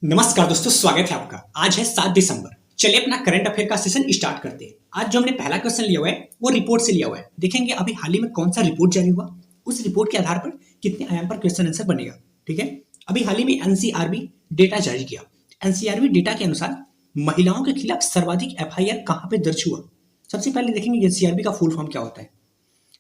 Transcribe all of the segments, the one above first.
नमस्कार दोस्तों, स्वागत है आपका। आज है 7 दिसंबर। चलिए अपना करंट अफेयर का सेशन स्टार्ट करते हैं। आज जो हमने पहला क्वेश्चन लिया हुआ है वो रिपोर्ट से लिया हुआ है। देखेंगे अभी हाल ही में कौन सा रिपोर्ट जारी हुआ, उस रिपोर्ट के आधार पर कितने आयाम पर क्वेश्चन आंसर बनेगा। ठीक है, अभी हाल ही में एनसीआरबी डेटा जारी किया। एनसीआरबी डेटा के अनुसार महिलाओं के खिलाफ सर्वाधिक एफआईआर कहाँ पे दर्ज हुआ। सबसे पहले देखेंगे एनसीआरबी का फुल फॉर्म क्या होता है।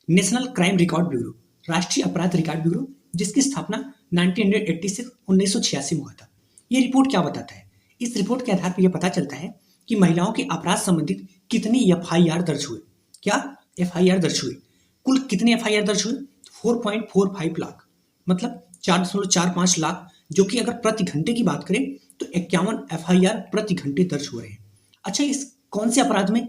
नेशनल क्राइम रिकॉर्ड ब्यूरो, राष्ट्रीय अपराध रिकॉर्ड ब्यूरो, जिसकी स्थापना 1986 में हुआ था। ये रिपोर्ट क्या बताता है? इस रिपोर्ट के आधार पर यह पता चलता है कि महिलाओं के अपराध संबंधित कितनी एफआईआर दर्ज हुए। क्या एफआईआर दर्ज हुए? कुल कितने एफआईआर दर्ज हुए? 4.45 लाख, मतलब 4.45 लाख, जो कि अगर प्रति घंटे की बात करें तो 51 एफआईआर प्रति घंटे दर्ज हो रहे हैं। अच्छा, इस कौन से अपराध में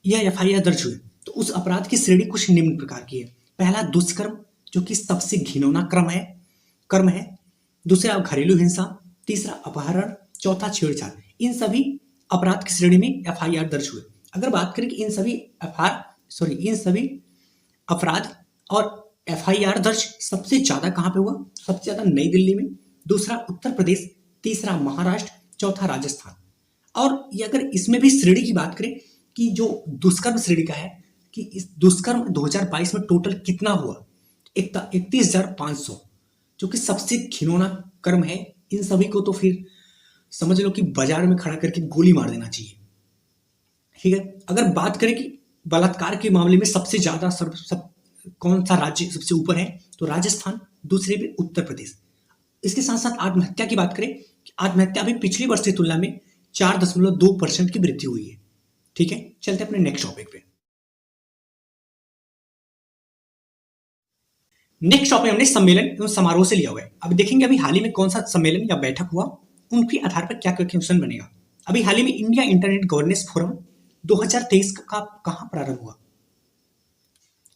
यह एफआईआर दर्ज हुए? तो उस अपराध की श्रेणी कुछ निम्न प्रकार की है। पहला दुष्कर्म, जो कि सबसे घिनौना कर्म है। दूसरा घरेलू हिंसा, तीसरा अपहरण, चौथा छेड़छाड़। इन सभी अपराध की श्रेणी में एफआईआर दर्ज हुए। अगर बात करें कि इन सभी अपराध और एफआईआर दर्ज सबसे ज्यादा कहां पे हुआ? सबसे ज्यादा नई दिल्ली में, दूसरा उत्तर प्रदेश, तीसरा महाराष्ट्र, चौथा राजस्थान। और ये अगर इसमें भी श्रेणी की बात करें कि जो दुष्कर्म श्रेणी का है कि इस दुष्कर्म 2022 में टोटल कितना हुआ, 31,500, जो कि सबसे घिनौना कर्म है। इन सभी को तो फिर समझ लो कि बाजार में खड़ा करके गोली मार देना चाहिए। ठीक है, अगर बात करें कि बलात्कार के मामले में सबसे ज्यादा कौन सा राज्य सबसे ऊपर है, तो राजस्थान, दूसरे पे उत्तर प्रदेश। इसके साथ साथ आत्महत्या की बात करें, आत्महत्या भी पिछले वर्ष की तुलना में 4.2% की वृद्धि हुई है। ठीक है, चलते अपने नेक्स्ट टॉपिक पे। नेक्स्ट टॉपिक हमने सम्मेलन एवं समारोह से लिया हुआ है। अब देखेंगे अभी हाल ही में कौन सा सम्मेलन या बैठक हुआ, उनके आधार पर क्या क्वेश्चन बनेगा। अभी हाल ही में इंडिया इंटरनेट गवर्नेंस फोरम 2023 का कहां प्रारंभ हुआ?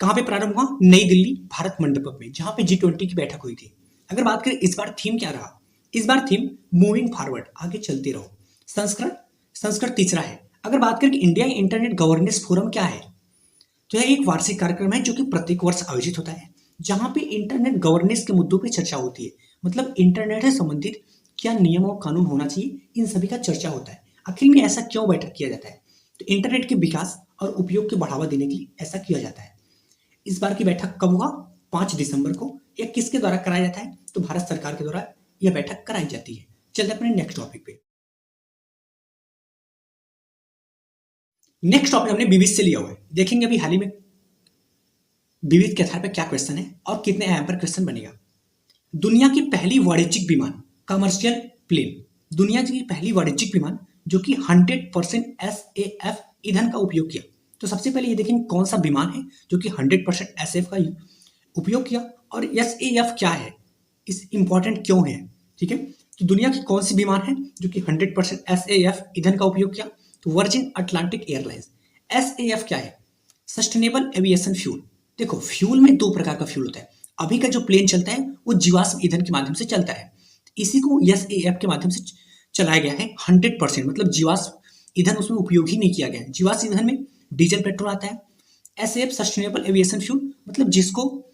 कहां पे प्रारंभ हुआ? नई दिल्ली भारत मंडपम में, जहां पे G20 की बैठक हुई थी। अगर बात करें इस बार थीम क्या रहा, इस बार थीम मूविंग फॉरवर्ड, आगे चलते रहो। संस्करण तीसरा है। अगर बात करें कि इंडिया इंटरनेट गवर्नेंस फोरम क्या है, तो यह एक वार्षिक कार्यक्रम है जो कि प्रत्येक वर्ष आयोजित होता है, जहां पे इंटरनेट गवर्नेंस के मुद्दों पे चर्चा होती है। मतलब इंटरनेट से संबंधित क्या नियम और कानून होना चाहिए, इन सभी का चर्चा होता है। आखिर में ऐसा क्यों बैठक किया जाता है? तो इंटरनेट के विकास और उपयोग को बढ़ावा देने के लिए ऐसा किया जाता है। इस बार की बैठक कब हुआ? 5 दिसंबर को। यह किसके द्वारा कराया जाता है? तो भारत सरकार के द्वारा यह बैठक कराई जाती है। चलते अपने नेक्स्ट टॉपिक पे। नेक्स्ट टॉपिक हमने विविध से लिया हुआ है। देखेंगे अभी हाल ही में विविध के आधार पर क्या क्वेश्चन है और कितने आयाम पर क्वेश्चन बनेगा। दुनिया की पहली वाणिज्यिक विमान, कमर्शियल प्लेन, दुनिया की पहली वाणिज्यिक विमान जो कि 100% SAF ईंधन का उपयोग किया। तो सबसे पहले ये देखेंगे कौन सा विमान है जो कि 100% SAF का उपयोग किया, और SAF क्या है, इस इंपॉर्टेंट क्यों है। ठीक है, तो दुनिया की कौन सी विमान है जो कि 100% SAF ईंधन का उपयोग किया? तो वर्जिन अटलांटिक एयरलाइंस। SAF क्या है? Sustainable aviation fuel. देखो, फ्यूल में दो प्रकार का फ्यूल होता है। अभी का जो प्लेन चलता है वो जीवाश्म ईंधन के माध्यम से चलता है, इसी को SAF के माध्यम से चलाया गया है 100%, मतलब जीवाश्म ईंधन उसमें उपयोग ही नहीं किया गया है। जीवाश्म ईंधन में डीजल पेट्रोल आता है। SAF सस्टेनेबल एविएशन फ्यूल, मतलब जिसको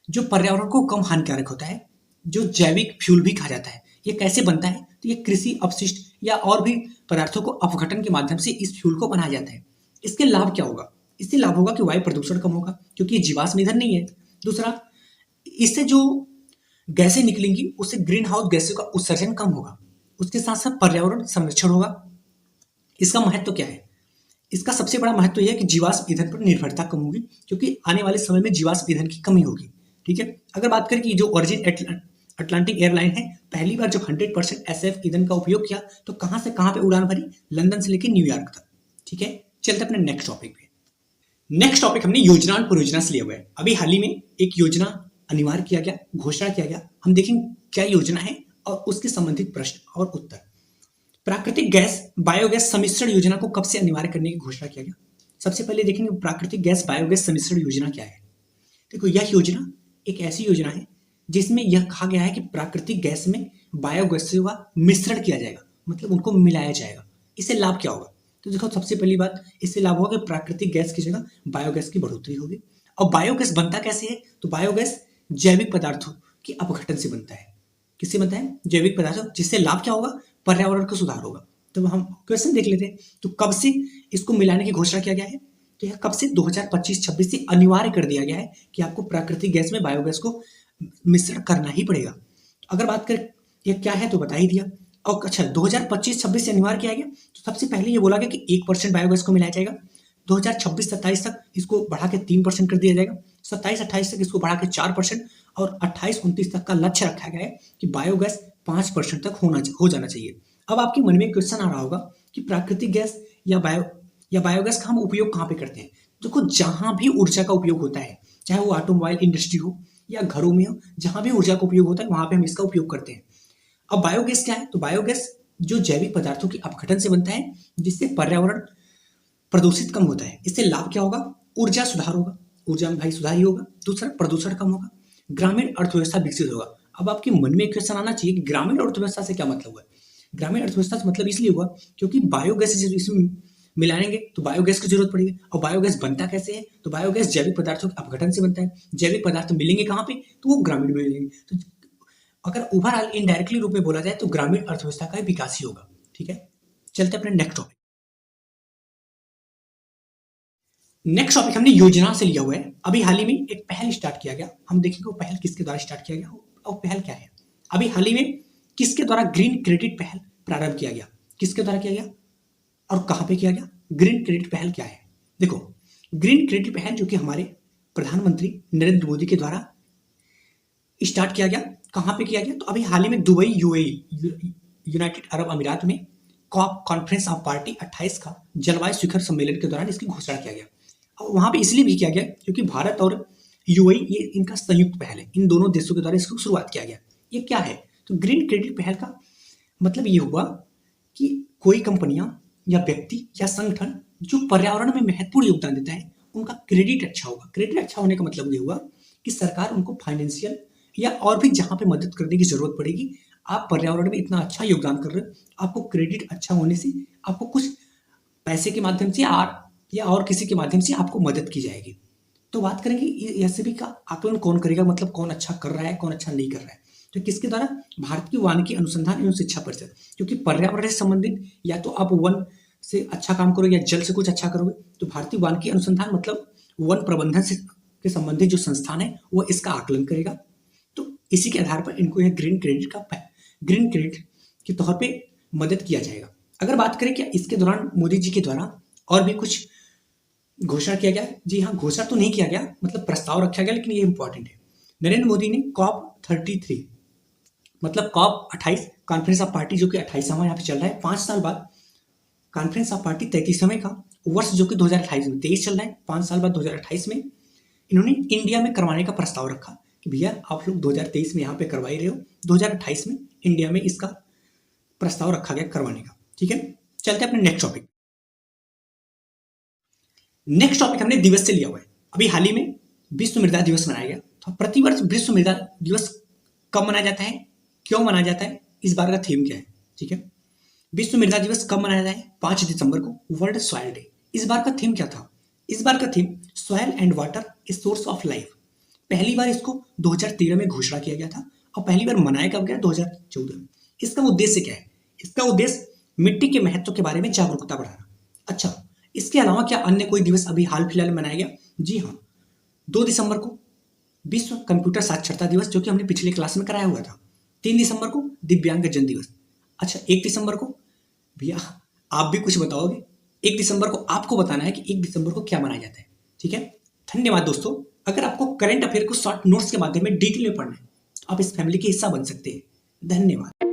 जो पर्यावरण को कम हानिकारक होता है, जो जैविक फ्यूल भी कहा जाता है। ये कैसे बनता है? तो ये कृषि अपशिष्ट या और भी पदार्थों को अपघटन के माध्यम से इस फ्यूल को बनाया जाता है। इसके लाभ क्या होगा? इससे लाभ होगा कि वायु प्रदूषण कम होगा, क्योंकि ये जीवाश्म ईंधन नहीं है। दूसरा, इससे जो गैसें निकलेंगी उससे ग्रीन हाउस गैसों का उत्सर्जन कम होगा। उसके साथ साथ पर्यावरण संरक्षण होगा। इसका महत्व क्या है? इसका सबसे बड़ा महत्व यह है कि जीवाश्म ईंधन पर निर्भरता कम होगी, क्योंकि आने वाले समय में जीवाश्म ईंधन की कमी होगी। ठीक है, अगर बात करें कि जो वर्जिन अटलांटिक एयरलाइन है, पहली बार जब 100% SAF ईंधन का उपयोग किया तो कहां से कहां पे उड़ान भरी? लंदन से लेकर न्यूयॉर्क तक। ठीक है, चलते अपने नेक्स्ट टॉपिक पे। नेक्स्ट टॉपिक हमने योजना और परियोजना से लिया हुआ है। अभी हाल ही में एक योजना अनिवार्य किया गया, घोषणा किया गया। हम देखेंगे क्या योजना है और उसके संबंधित प्रश्न और उत्तर। प्राकृतिक गैस बायोगैस सम्मिश्रण योजना को कब से अनिवार्य करने की घोषणा किया गया? सबसे पहले देखेंगे प्राकृतिक गैस बायोगैस सम्मिश्रण योजना क्या है। देखो, यह योजना एक ऐसी योजना है जिसमें यह कहा गया है कि प्राकृतिक गैस में बायोगैसों का मिश्रण किया जाएगा, मतलब उनको मिलाया जाएगा। इससे लाभ क्या होगा? तो देखो, सबसे पहली बात, इससे लाभ होगा कि प्राकृतिक गैस की जगह बायोगैस की बढ़ोतरी होगी। और बायोगैस बनता कैसे है? तो बायोगैस जैविक पदार्थों के अपघटन से बनता है। किससे बनता है? जैविक पदार्थों। जिससे लाभ क्या होगा? पर्यावरण का सुधार होगा। तो हम क्वेश्चन देख लेते हैं। तो कब से इसको मिलाने की घोषणा किया गया है? तो यह कब से 2025-26 से अनिवार्य कर दिया गया है कि आपको प्राकृतिक गैस में बायोगैस को मिश्रण करना ही पड़ेगा। अगर बात करें ये क्या है तो बता ही दिया। और अच्छा 2025-26 से अनिवार्य किया गया, तो सबसे पहले ये बोला गया कि 1% बायोगैस को मिलाया जाएगा। 2026-27 तक इसको बढ़ा के 3% कर दिया जाएगा। 27-28 तक इसको बढ़ा के 4% और 28-29 तक का लक्ष्य रखा गया है कि बायोगैस 5% तक हो जाना चाहिए। अब आपके मन में क्वेश्चन आ रहा होगा कि प्राकृतिक गैस या बायोगैस का हम उपयोग कहाँ पे करते हैं? देखो, जहां भी ऊर्जा का उपयोग होता है, चाहे वो ऑटोमोबाइल इंडस्ट्री हो या घरों में हो, जहां भी ऊर्जा का उपयोग होता है वहां पे हम इसका उपयोग करते हैं। अब बायोगैस क्या है? तो बायोगैस जो जैविक पदार्थों के अपघटन से बनता है, जिससे पर्यावरण प्रदूषित कम होता है। इससे लाभ क्या होगा? ऊर्जा सुधार होगा, ऊर्जा में भाई सुधार ही होगा। दूसरा, प्रदूषण कम होगा, ग्रामीण अर्थव्यवस्था विकसित होगा। अब आपके मन में एक क्वेश्चन आना चाहिए कि ग्रामीण अर्थव्यवस्था से क्या मतलब है? ग्रामीण अर्थव्यवस्था से मतलब इसलिए हुआ क्योंकि बायोगैस जब इसमें मिलाएंगे तो बायोगैस की जरूरत पड़ेगी। और बायोगैस बनता कैसे है? तो बायोगैस जैविक पदार्थों के अपघटन से बनता है। जैविक पदार्थ मिलेंगे कहाँ पे? तो वो ग्रामीण में मिलेंगे। तो अगर ओवरऑल इनडायरेक्टली रूप में बोला जाए तो ग्रामीण अर्थव्यवस्था का विकास ही होगा। ठीक है, चलते अपने नेक्स्ट टॉपिक। नेक्स्ट टॉपिक हमने योजना से लिया हुआ है। अभी हाल ही में एक पहल स्टार्ट किया गया, हम देखेंगे वो पहल किसके द्वारा स्टार्ट किया गया और पहल क्या है। अभी हाल ही में किसके द्वारा ग्रीन क्रेडिट पहल प्रारंभ किया गया? किसके द्वारा किया गया और कहां पे किया गया? ग्रीन क्रेडिट पहल क्या है? देखो, ग्रीन क्रेडिट पहल जो कि हमारे प्रधानमंत्री नरेंद्र मोदी के द्वारा स्टार्ट किया गया। कहां पे किया गया? तो अभी हाल ही में दुबई यूएई यूनाइटेड अरब अमीरात में कॉप कॉन्फ्रेंस ऑफ पार्टी 28 का जलवायु शिखर सम्मेलन के दौरान इसकी घोषणा किया गया। और वहां पे इसलिए भी किया गया क्योंकि भारत और यूएई ये इनका संयुक्त पहल है, इन दोनों देशों के द्वारा इसको शुरुआत किया गया। ये क्या है? तो ग्रीन क्रेडिट पहल का मतलब ये हुआ कि कोई कंपनियां या व्यक्ति या संगठन जो पर्यावरण में महत्वपूर्ण योगदान देता है उनका क्रेडिट अच्छा होगा। क्रेडिट अच्छा होने का मतलब ये हुआ कि सरकार उनको फाइनेंशियल या और भी जहां पे मदद करने की जरूरत पड़ेगी, आप पर्यावरण में इतना अच्छा योगदान कर रहे हो, आपको क्रेडिट अच्छा होने से आपको कुछ पैसे के माध्यम से या और किसी के माध्यम से आपको मदद की जाएगी। तो बात करेंगे एसबी का आकलन कौन करेगा, मतलब कौन अच्छा कर रहा है कौन अच्छा नहीं कर रहा है। तो किसके द्वारा? भारत की वानिकी अनुसंधान एवं शिक्षा परिषद, क्योंकि पर्यावरण से संबंधित या तो आप वन से अच्छा काम करोगे या जल से कुछ अच्छा करोगे। तो भारतीय वानिकी अनुसंधान मतलब वन प्रबंधन से के संबंधित जो संस्थान है वो इसका आकलन करेगा। तो इसी के आधार पर इनको यह ग्रीन क्रेडिट के तौर पे मदद किया जाएगा। अगर बात करें क्या इसके दौरान मोदी जी के द्वारा और भी कुछ घोषणा किया गया? जी हाँ, घोषणा तो नहीं किया गया, मतलब प्रस्ताव रखा गया, लेकिन ये इंपॉर्टेंट है। नरेंद्र मोदी ने COP33 मतलब COP28 कॉन्फ्रेंस ऑफ पार्टी जो कि 28वां यहाँ पे चल रहा है, 5 साल बाद कॉन्फ्रेंस ऑफ पार्टी 33वें का वर्ष जो कि 2028 में 23 चल रहा है, 5 साल बाद 2028 में इन्होंने इंडिया में करवाने का प्रस्ताव रखा कि भैया आप लोग 2023 में यहाँ पे करवा ही रहे हो, 2028 में इंडिया में इसका प्रस्ताव रखा गया करवाने का। ठीक है, चलते अपने नेक्स्ट टॉपिक। नेक्स्ट टॉपिक हमने दिवस से लिया हुआ है। अभी हाल ही में विश्व मृदा दिवस मनाया गया। तो प्रतिवर्ष विश्व मृदा दिवस कब मनाया जाता है, क्यों मनाया जाता है, इस बार का थीम क्या है? ठीक है, विश्व मृदा दिवस कब मनाया जाए? 5 दिसंबर को, वर्ल्ड सॉइल डे। इस बार का थीम क्या था? इस बार का theme soil and water a source of life. पहली बार इसको 2013 में घोषणा किया गया था और पहली बार मनाया कब गया? 2014 में। इसका उद्देश्य क्या है? इसका उद्देश्य मिट्टी के महत्व के बारे में जागरूकता बढ़ाना। अच्छा, इसके अलावा क्या अन्य कोई दिवस अभी हाल फिलहाल में मनाया गया? जी हाँ, 2 दिसंबर को विश्व कंप्यूटर साक्षरता दिवस जो कि हमने पिछले क्लास में कराया हुआ था। 3 दिसंबर को दिव्यांग जन दिवस। अच्छा, 1 दिसंबर को भैया आप भी कुछ बताओगे? 1 दिसंबर को आपको बताना है कि 1 दिसंबर को क्या मनाया जाता है। ठीक है, धन्यवाद दोस्तों। अगर आपको करंट अफेयर को शॉर्ट नोट्स के माध्यम में डिटेल में पढ़ना है तो आप इस फैमिली के हिस्सा बन सकते हैं। धन्यवाद।